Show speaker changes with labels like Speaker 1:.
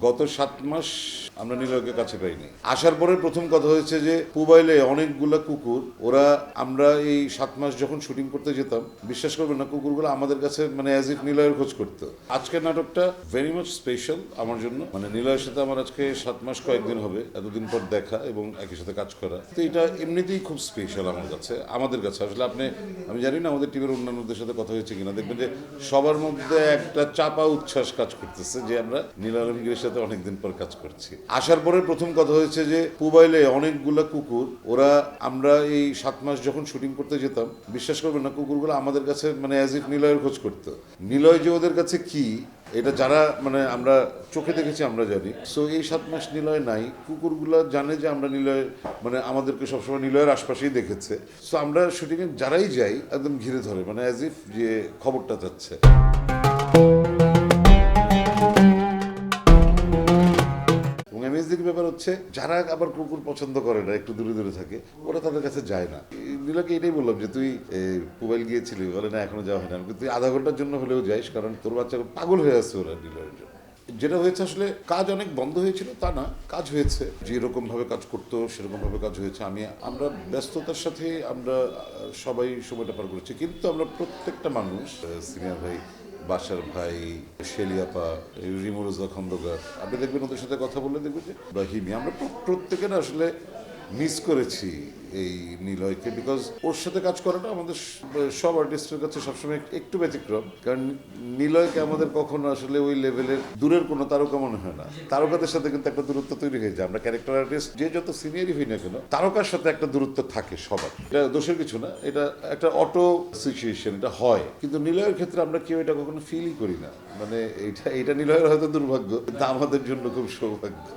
Speaker 1: গত 7 মাস আমরা নিলয়কে কাছে পাইনি। আসার পরে প্রথম কথা হয়েছে যে মোবাইলে অনেকগুলা কুকুর, ওরা আমরা এই 7 মাস যখন শুটিং করতে যেতাম, বিশ্বাস করবেন না, কুকুরগুলো আমাদের কাছে মানে অ্যাজ ইট নিলয়ের খোঁজ করতো। আজকের নাটকটা ভেরি মাচ স্পেশাল আমার জন্য। মানে নিলয়ের সাথে আমার আজকে 7 মাস কয়েকদিন হবে, এতদিন পর দেখা এবং একই সাথে কাজ করা, তো এটা এমনিতেই খুব স্পেশাল আমার কাছে, আমাদের কাছে। আসলে আমি জানি না আমাদের টিমের অন্যান্যদের সাথে কথা হয়েছে কিনা, দেখবেন যে সবার মধ্যে একটা চাপা উচ্ছ্বাস কাজ করতেছে যে আমরা নীলা আলমগীরের সাথে অনেকদিন পর কাজ করছি। আসার পরে প্রথম কথা হয়েছে যে মোবাইলে অনেকগুলা কুকুর, ওরা আমরা এই 7 মাস যখন শুটিং করতে যেতাম, বিশ্বাস করবেন না, কুকুরগুলো আমাদের কাছে মানে অ্যাজ ইট নিলয়ের খোঁজ করতো। নিলয় যে ওদের কাছে কি, এটা যারা মানে আমরা চোখে দেখেছি আমরা জানি। সো এই 7 মাস নিলয় নাই, কুকুরগুলো জানে যে আমরা নিলয় মানে আমাদেরকে সবসময় নিলয়ের আশপাশেই দেখেছে। সো আমরা শুটিংয়ে যারাই যাই একদম ঘিরে ধরে, মানে অ্যাজ ইফ যে খবরটা যাচ্ছে। এবং অ্যামেজিং ব্যাপার হচ্ছে, যারা আবার কুকুর পছন্দ করে না, একটু দূরে দূরে থাকে, ওরা তাদের কাছে যায় না। নীলাকে এটাই বললাম যে তুই মোবাইল গিয়েছিলি, বলে না এখনো যাওয়া হয় না। তুই আধা ঘন্টার জন্য হলেও যাইস, কারণ তোর বাচ্চা পাগল হয়ে আসছে ওরা নিলয়ের জন্য। যেটা হয়েছে, আসলে কাজ অনেক বন্ধ হয়েছিল তা না, কাজ হয়েছে, যেরকম ভাবে কাজ করতো সেরকম ভাবে কাজ হয়েছে। আমরা ব্যস্ততার সাথে আমরা সবাই সময়টা পার করেছি, কিন্তু আমরা প্রত্যেকটা মানুষ, সিনিয়র ভাই, বাসার ভাই, শেলিয়াপা, রিমরুজা খন্দকার, আপনি দেখবেন ওদের সাথে কথা বললে দেখবেন যে, বা হিমি, আমরা প্রত্যেকে না আসলে মিস করেছি এই নিলয়কে। বিকজ ওর সাথে কাজ করাটা আমাদের সব আর্টিস্টের কাছে সবসময় একটু ব্যতিক্রম, কারণ নিলয়কে আমাদের কখনো আসলে ওই লেভেলের দূরের কোনো তারকা মনে হয় না। তারকাদের সাথে কিন্তু একটা দূরত্ব তৈরি হয়ে যায়। আমরা ক্যারেক্টার আর্টিস্ট যে যত সিনিয়রই হই না কেন, তারকার সাথে একটা দূরত্ব থাকে সবার। এটা দোষের কিছু না, এটা একটা অটো সিচুয়েশন, এটা হয়। কিন্তু নিলয়ের ক্ষেত্রে আমরা কেউ এটা কখনো ফিলই করি না। মানে এটা নিলয়ের হয়তো দুর্ভাগ্য, কিন্তু আমাদের জন্য খুব সৌভাগ্য।